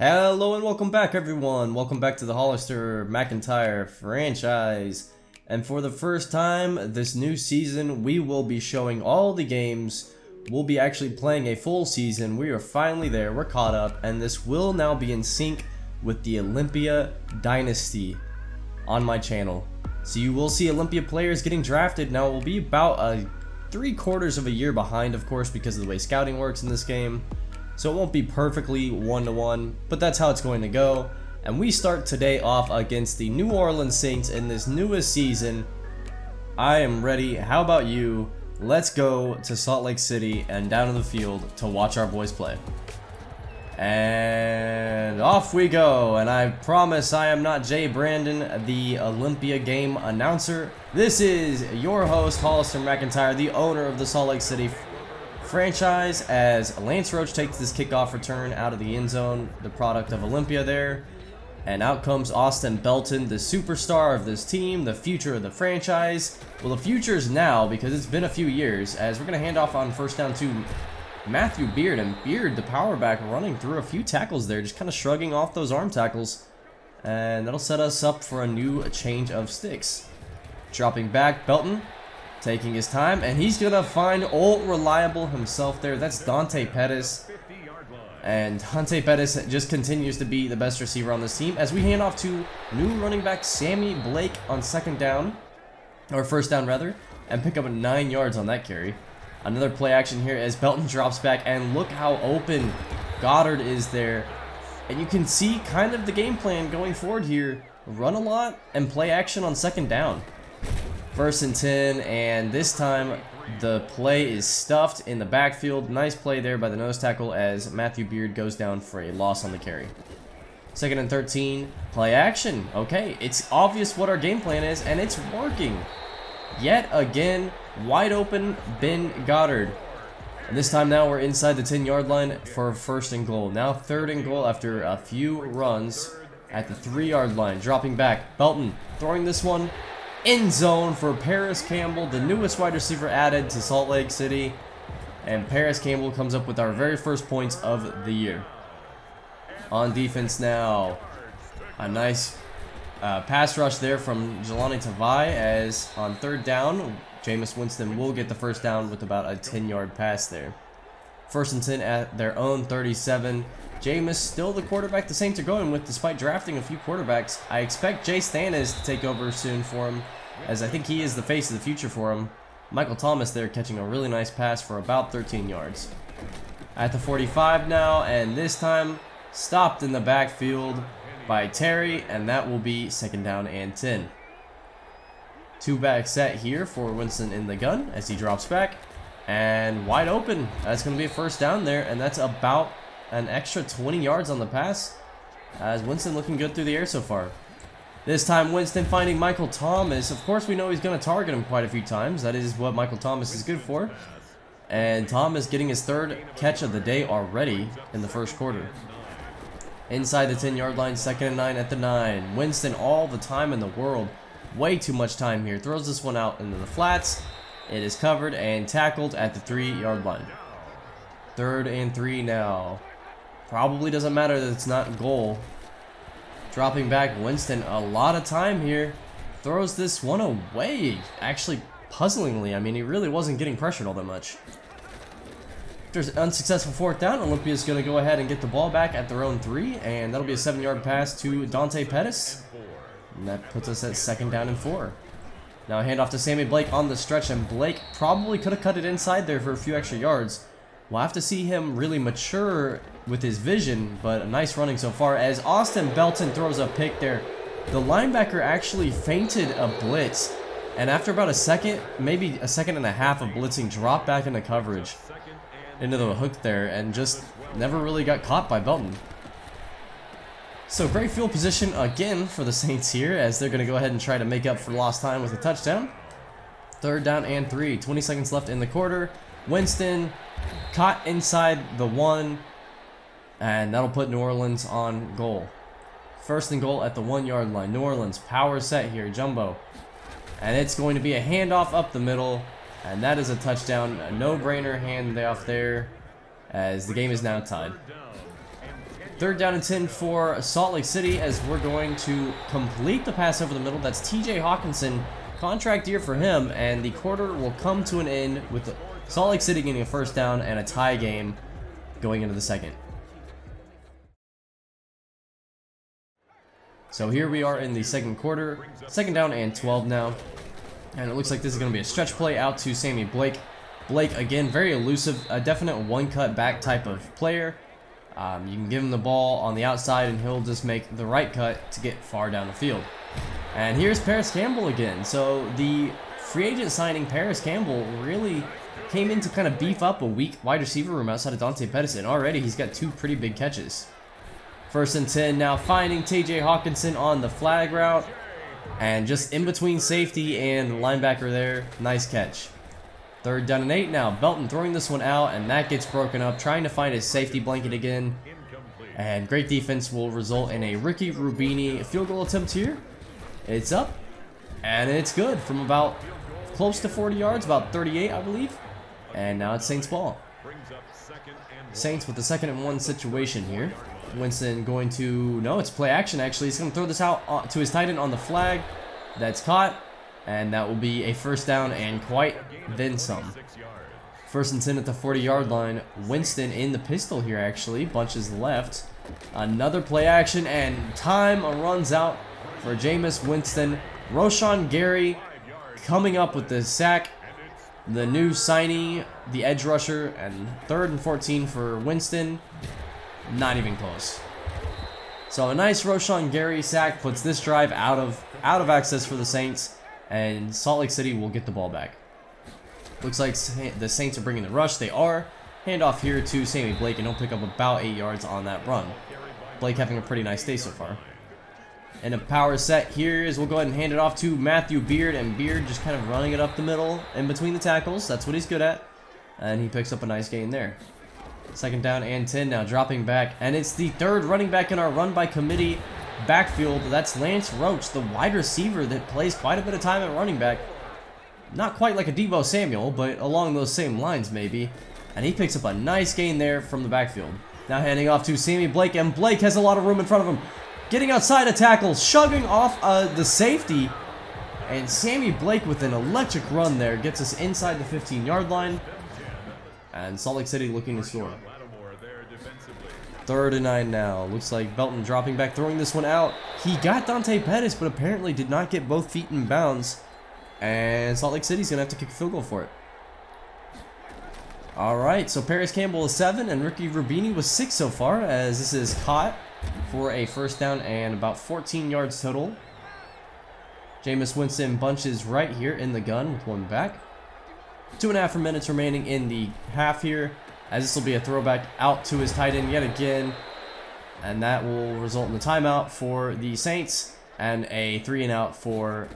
Hello and welcome back, everyone. Welcome back to the Hollister MacIntyre franchise. And for the first time this new season, we will be showing all the games. We'll be actually playing a full season. We are finally there. We're caught up. And this will now be in sync with the Olympia dynasty on my channel. So you will see Olympia players getting drafted. Now it will be about 3/4 of a year behind, of course, because of the way scouting works in this game. So it won't be perfectly one-to-one, but that's how it's going to go. And we start today off against the New Orleans Saints in this newest season. I am ready. How about you? Let's go to Salt Lake City and down to the field to watch our boys play. And off we go. And I promise I am not Jay Brandon, the Olympia game announcer. This is your host, Hollister MacIntyre, the owner of the Salt Lake City franchise, as Lance Roach takes this kickoff return out of the end zone, the product of Olympia there, and out comes Austin Belton, the superstar of this team, the future of the franchise. Well, the future is now, because it's been a few years, as we're going to hand off on first down to Matthew Beard, and Beard, the power back, running through a few tackles there, just kind of shrugging off those arm tackles, and that'll set us up for a new change of sticks. Dropping back, Belton taking his time, and he's gonna find old reliable himself there. That's Dante Pettis, and Dante Pettis just continues to be the best receiver on this team as we hand off to new running back Sammy Blake on second down, or first down rather, and pick up 9 yards on that carry. Another play action here as Belton drops back, and look how open Goddard is there, and you can see kind of the game plan going forward here. Run a lot and play action on second down. First and 10, and this time the play is stuffed in the backfield. Nice play there by the nose tackle as Matthew Beard goes down for a loss on the carry. Second and 13, play action. Okay, it's obvious what our game plan is, and it's working. Yet again, wide open Ben Goddard. And this time now we're inside the 10-yard line for first and goal. Now third and goal after a few runs at the 3-yard line. Dropping back, Belton throwing this one end zone for Paris Campbell, the newest wide receiver added to Salt Lake City. And Paris Campbell comes up with our very first points of the year. On defense now, a nice pass rush there from Jelani Tavai, as on third down, Jameis Winston will get the first down with about a 10-yard pass there. First and 10 at their own 37. Jameis still the quarterback the Saints are going with, despite drafting a few quarterbacks. I expect Jay Stannis to take over soon for him, as I think he is the face of the future for him. Michael Thomas there catching a really nice pass for about 13 yards. At the 45 now, and this time stopped in the backfield by Terry, and that will be second down and 10. Two-back set here for Winston in the gun as he drops back, and wide open. That's going to be a first down there, and that's about an extra 20 yards on the pass, as Winston looking good through the air so far. This time Winston finding Michael Thomas. Of course we know he's going to target him quite a few times. That is what Michael Thomas is good for. And Thomas getting his third catch of the day already in the first quarter. Inside the 10-yard line, second and 9 at the 9. Winston all the time in the world. Way too much time here. Throws this one out into the flats. It is covered and tackled at the 3-yard line. Third and 3 now. Probably doesn't matter that it's not goal. Dropping back, Winston, a lot of time here. Throws this one away, actually puzzlingly. I mean, he really wasn't getting pressured all that much. There's an unsuccessful fourth down. Olympia's going to go ahead and get the ball back at their own 3, and that'll be a 7-yard pass to Dante Pettis. And that puts us at second down and 4. Now handoff to Sammy Blake on the stretch, and Blake probably could have cut it inside there for a few extra yards. We'll have to see him really mature with his vision, but a nice running so far as Austin Belton throws a pick there. The linebacker actually feinted a blitz, and after about a second, maybe a second and a half of blitzing, dropped back into coverage, into the hook there, and just never really got caught by Belton. So great field position again for the Saints here, as they're going to go ahead and try to make up for lost time with a touchdown. Third down and 3, 20 seconds left in the quarter. Winston caught inside the 1, and that'll put New Orleans on goal. First and goal at the 1-yard line. New Orleans power set here, jumbo. And it's going to be a handoff up the middle, and that is a touchdown. A no-brainer handoff there, as the game is now tied. Third down and 10 for Salt Lake City as we're going to complete the pass over the middle. That's TJ Hawkinson. Contract year for him, and the quarter will come to an end with Salt Lake City getting a first down and a tie game going into the second. So here we are in the second quarter. Second down and 12 now. And it looks like this is going to be a stretch play out to Sammy Blake. Blake, again, very elusive, a definite one-cut back type of player. You can give him the ball on the outside and he'll just make the right cut to get far down the field. And here's Paris Campbell again. So the free agent signing Paris Campbell really came in to kind of beef up a weak wide receiver room outside of Dante Pettis, and already he's got 2 pretty big catches. First and 10 now, finding TJ Hawkinson on the flag route, and just in between safety and linebacker there. Nice catch. Third down and 8 now. Belton throwing this one out, and that gets broken up, trying to find his safety blanket again. And great defense will result in a Ricky Rubini field goal attempt here. It's up, and it's good from about close to 40 yards, about 38, I believe. And now it's Saints ball. Saints with the 2nd and 1 situation here. Winston going to, no, it's play action actually. He's going to throw this out to his tight end on the flag. That's caught, and that will be a first down and quite then some. First and 10 at the 40-yard line. Winston in the pistol here actually. Bunches left. Another play action, and time runs out for Jameis Winston. Roshan Gary coming up with the sack. The new signee, the edge rusher, and 3rd and 14 for Winston. Not even close. So a nice Roshan Gary sack puts this drive out of access for the Saints, and Salt Lake City will get the ball back. Looks like the Saints are bringing the rush. They are. Handoff here to Sammy Blake, and he'll pick up about 8 yards on that run. Blake having a pretty nice day so far. And a power set here is we'll go ahead and hand it off to Matthew Beard, and Beard just kind of running it up the middle in between the tackles. That's what he's good at, and he picks up a nice gain there. Second down and 10 now, dropping back, and it's the 3rd running back in our run by committee backfield. That's Lance Roach, the wide receiver that plays quite a bit of time at running back. Not quite like a Deebo Samuel, but along those same lines maybe. And he picks up a nice gain there from the backfield. Now handing off to Sammy Blake, and Blake has a lot of room in front of him. Getting outside a tackle, shoving off the safety. And Sammy Blake with an electric run there gets us inside the 15-yard line. And Salt Lake City looking to score. 3rd and 9 now. Looks like Belton dropping back, throwing this one out. He got Dante Pettis, but apparently did not get both feet in bounds. And Salt Lake City's going to have to kick a field goal for it. Alright, so Paris Campbell is 7, and Ricky Rubini was 6 so far, as this is caught for a first down and about 14 yards total. Jameis Winston bunches right here in the gun with one back. 2.5 minutes remaining in the half here, as this will be a throwback out to his tight end yet again. And that will result in a timeout for the Saints and a 3-and-out for,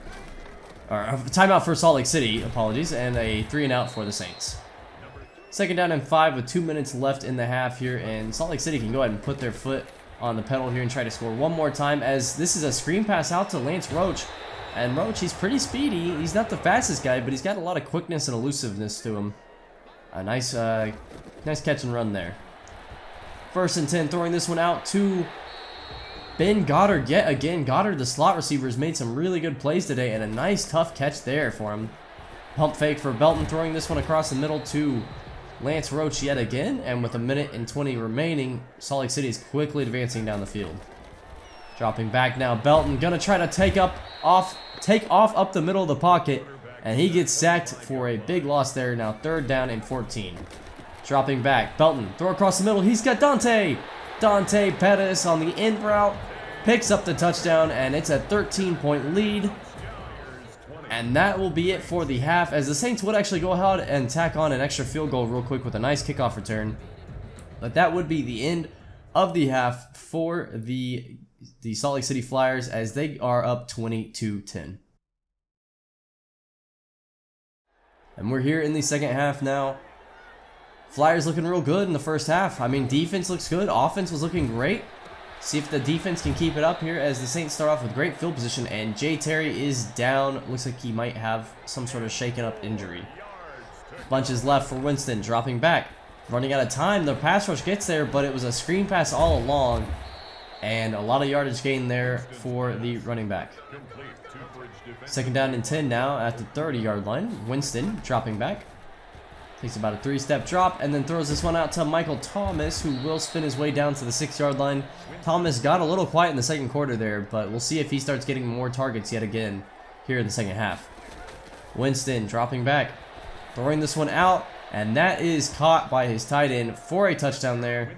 or a timeout for Salt Lake City, apologies, and a 3-and-out for the Saints. Second down and 5 with 2 minutes left in the half here, and Salt Lake City can go ahead and put their foot on the pedal here and try to score one more time, as this is a screen pass out to Lance Roach. And Roach, he's pretty speedy. He's not the fastest guy, but he's got a lot of quickness and elusiveness to him. A nice catch and run there. First and 10, throwing this one out to Ben Goddard yet again. Goddard, the slot receiver, has made some really good plays today, and a nice tough catch there for him. Pump fake for Belton, throwing this one across the middle to Lance Roach yet again, and with 1:20 remaining, Salt Lake City is quickly advancing down the field. Dropping back now, Belton gonna try to take off up the middle of the pocket, and he gets sacked for a big loss there. Now 3rd down and 14. Dropping back, Belton, throw across the middle, he's got Dante Pettis on the in route, picks up the touchdown, and it's a 13-point lead. And that will be it for the half, as the Saints would actually go ahead and tack on an extra field goal real quick with a nice kickoff return. But that would be the end of the half for the Salt Lake City Flyers, as they are up 20-10. And we're here in the second half now. Flyers looking real good in the first half. I mean, defense looks good. Offense was looking great. See if the defense can keep it up here, as the Saints start off with great field position, and Jay Terry is down. Looks like he might have some sort of shaken up injury. Bunches left for Winston, dropping back. running out of time. The pass rush gets there, but it was a screen pass all along. And a lot of yardage gain there for the running back. Second down and 10 now at the 30-yard line. Winston dropping back. Takes about a 3-step drop and then throws this one out to Michael Thomas, who will spin his way down to the 6-yard line. Thomas got a little quiet in the second quarter there, but we'll see if he starts getting more targets yet again here in the second half. Winston dropping back, throwing this one out, and that is caught by his tight end for a touchdown there.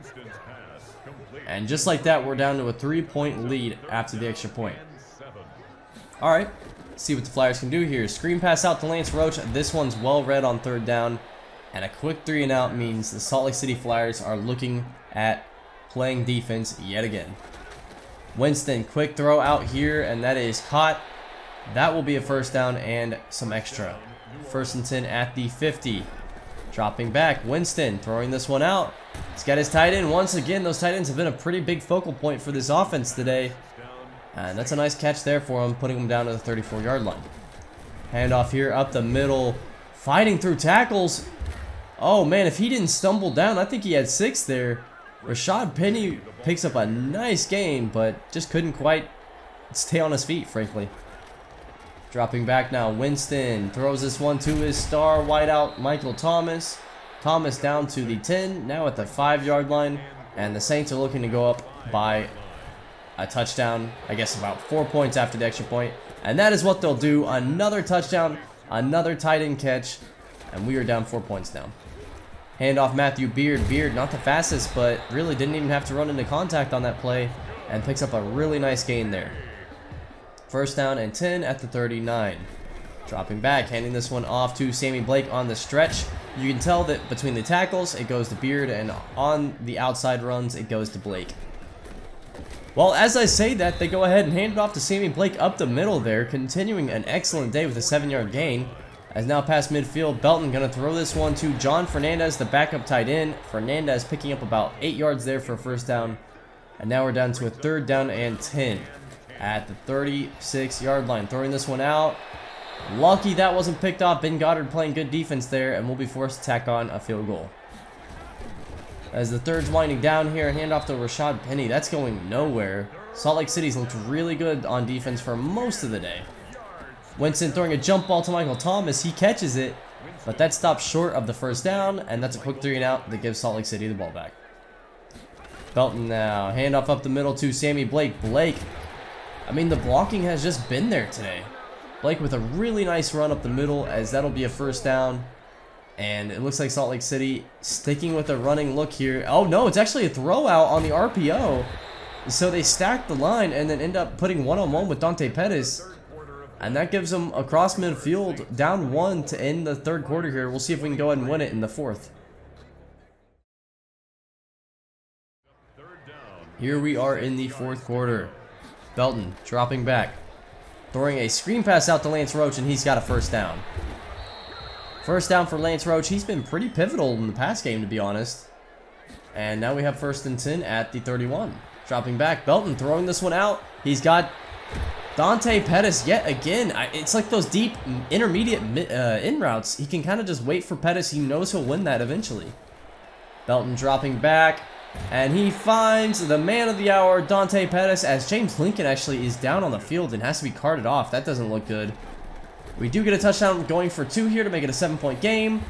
And just like that, we're down to a 3-point lead after the extra point. Alright, see what the Flyers can do here. Screen pass out to Lance Roach. This one's well read on third down. And a quick 3-and-out means the Salt Lake City Flyers are looking at playing defense yet again. Winston, quick throw out here, and that is caught. That will be a first down and some extra. First and 10 at the 50. Dropping back, Winston throwing this one out. He's got his tight end. Once again, those tight ends have been a pretty big focal point for this offense today. And that's a nice catch there for him, putting him down to the 34-yard line. Handoff here up the middle. Fighting through tackles. Oh, man, if he didn't stumble down, I think he had 6 there. Rashad Penny picks up a nice gain, but just couldn't quite stay on his feet, frankly. Dropping back now, Winston throws this one to his star wideout, Michael Thomas. Thomas down to the 10, now at the 5-yard line. And the Saints are looking to go up by a touchdown, I guess about 4 points after the extra point. And that is what they'll do. Another touchdown, another tight end catch, and we are down 4 points now. Handoff Matthew Beard. Beard, not the fastest, but really didn't even have to run into contact on that play, and picks up a really nice gain there. First down and 10 at the 39. Dropping back, handing this one off to Sammy Blake on the stretch. You can tell that between the tackles, it goes to Beard, and on the outside runs, it goes to Blake. Well, as I say that, they go ahead and hand it off to Sammy Blake up the middle there, continuing an excellent day with a 7-yard gain. As now past midfield, Belton going to throw this one to John Fernandez, the backup tight end. Fernandez picking up about 8 yards there for a first down. And now we're down to a 3rd down and 10 at the 36-yard line. Throwing this one out. Lucky that wasn't picked off. Ben Goddard playing good defense there, and we'll be forced to tack on a field goal. As the third's winding down here, hand off to Rashad Penny. That's going nowhere. Salt Lake City's looked really good on defense for most of the day. Winston throwing a jump ball to Michael Thomas. He catches it, but that stops short of the first down, and that's a quick 3-and-out that gives Salt Lake City the ball back. Belton now. Handoff up the middle to Sammy Blake. Blake, I mean, the blocking has just been there today. Blake with a really nice run up the middle, as that'll be a first down. And it looks like Salt Lake City sticking with a running look here. Oh, no, it's actually a throw out on the RPO. So they stack the line and then end up putting one-on-one with Dante Pettis. And that gives them across midfield, down 1 to end the third quarter here. We'll see if we can go ahead and win it in the fourth. Here we are in the fourth quarter. Belton dropping back, throwing a screen pass out to Lance Roach, and he's got a first down. First down for Lance Roach. He's been pretty pivotal in the pass game, to be honest. And now we have 1st and 10 at the 31. Dropping back, Belton throwing this one out. He's got Dante Pettis yet again. It's like those deep intermediate in routes. He can kind of just wait for Pettis. He knows he'll win that eventually. Belton dropping back, and he finds the man of the hour, Dante Pettis, as James Lincoln actually is down on the field and has to be carted off. That doesn't look good. We do get a touchdown going for 2 here to make it a 7-point game.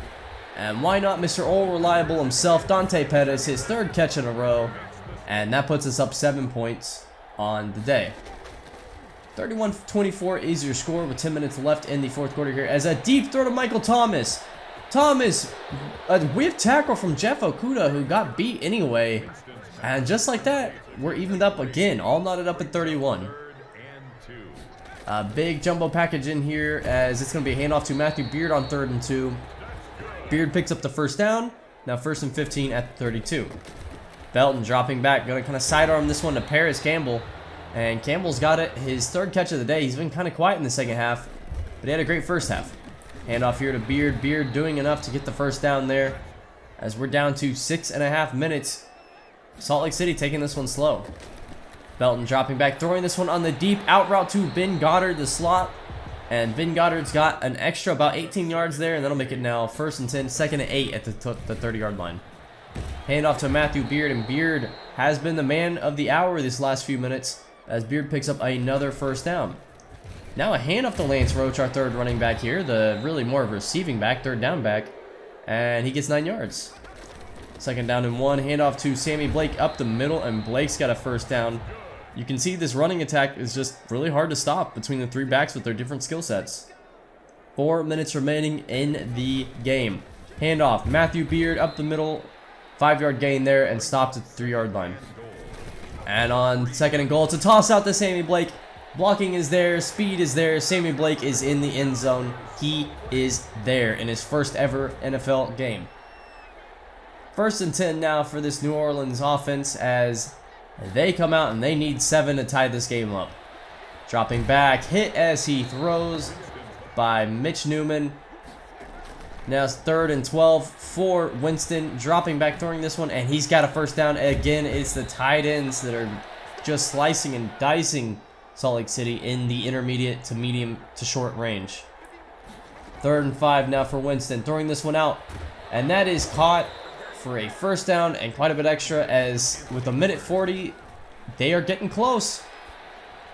And why not Mr. All Reliable himself, Dante Pettis, his 3rd catch in a row. And that puts us up 7 points on the day. 31-24 is your score with 10 minutes left in the fourth quarter here. As a deep throw to Michael Thomas. Thomas, a whip tackle from Jeff Okuda, who got beat anyway. And just like that, we're evened up again, all knotted up at 31. A big jumbo package in here, as it's going to be a handoff to Matthew Beard on 3rd and 2. Beard picks up the first down. Now 1st and 15 at the 32. Belton dropping back, going to kind of sidearm this one to Paris Campbell. And Campbell's got it, his 3rd catch of the day. He's been kind of quiet in the second half, but he had a great first half. Handoff here to Beard. Beard doing enough to get the first down there, as we're down to 6.5 minutes. Salt Lake City taking this one slow. Belton dropping back, throwing this one on the deep out route to Ben Goddard, the slot. And Ben Goddard's got an extra about 18 yards there, and that'll make it now 1st and 10, 2nd and 8 at the 30-yard line. Hand off to Matthew Beard, and Beard has been the man of the hour these last few minutes as Beard picks up another first down. Now a hand off to Lance Roach, our third running back here, the really more of a receiving back, third down back, and he gets 9 yards. Second down and 1, hand off to Sammy Blake up the middle, and Blake's got a first down. You can see this running attack is just really hard to stop between the 3 backs with their different skill sets. 4 minutes remaining in the game. Hand off, Matthew Beard up the middle, 5-yard gain there, and stopped at the 3-yard line. And on second and goal, it's a toss out to Sammy Blake. Blocking is there, speed is there, Sammy Blake is in the end zone. He is there in his first ever NFL game. First and 10 now for this New Orleans offense as they come out and they need 7 to tie this game up. Dropping back, hit as he throws by Mitch Newman. Now it's 3rd and 12 for Winston, dropping back, throwing this one, and he's got a first down. Again, it's the tight ends that are just slicing and dicing Salt Lake City in the intermediate to medium to short range. 3rd and 5 now for Winston, throwing this one out, and that is caught for a first down and quite a bit extra, as with a minute 40, they are getting close.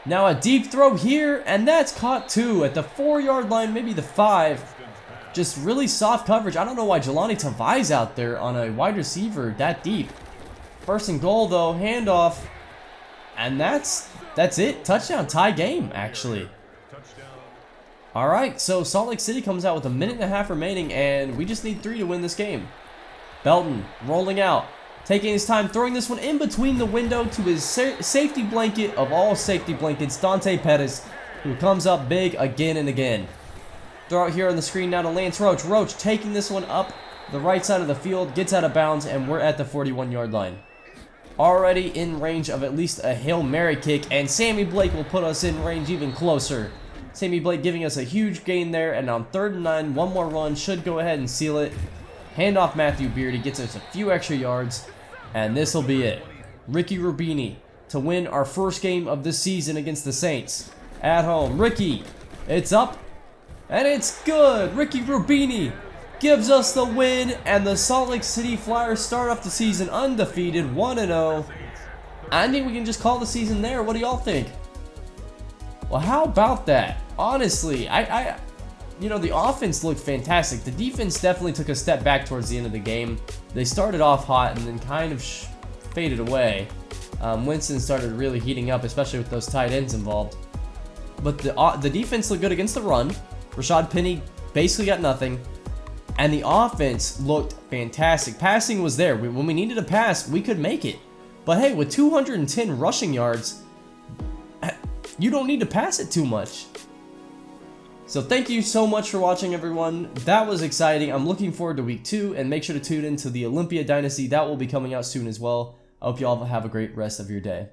Now a deep throw here, and that's caught too at the 4-yard line, maybe the 5. Just really soft coverage. I don't know why Jelani Tavai's out there on a wide receiver that deep. First and goal though, handoff, and that's it. Touchdown, tie game actually. All right, so Salt Lake City comes out with a minute and a half remaining, and we just need 3 to win this game. Belton rolling out, taking his time, throwing this one in between the window to his safety blanket of all safety blankets, Dante Pettis, who comes up big again and again. Throw out here on the screen now to Lance Roach. Roach taking this one up the right side of the field, gets out of bounds, and we're at the 41-yard line. Already in range of at least a Hail Mary kick, and Sammy Blake will put us in range even closer. Sammy Blake giving us a huge gain there, and on 3rd and 9, one more run should go ahead and seal it. Hand off Matthew Beard, he gets us a few extra yards, and this will be it. Ricky Rubini to win our first game of this season against the Saints at home. Ricky, it's up, and it's good. Ricky Rubini gives us the win, and the Salt Lake City Flyers start off the season undefeated, 1-0. I think we can just call the season there. What do y'all think? Well, how about that? Honestly, you know, the offense looked fantastic. The defense definitely took a step back towards the end of the game. They started off hot and then kind of faded away. Winston started really heating up, especially with those tight ends involved. But the defense looked good against the run. Rashad Penny basically got nothing. And the offense looked fantastic. Passing was there. When we needed a pass, we could make it. But hey, with 210 rushing yards, you don't need to pass it too much. So thank you so much for watching, everyone. That was exciting. I'm looking forward to week 2, and make sure to tune in to the Olympia Dynasty. That will be coming out soon as well. I hope you all have a great rest of your day.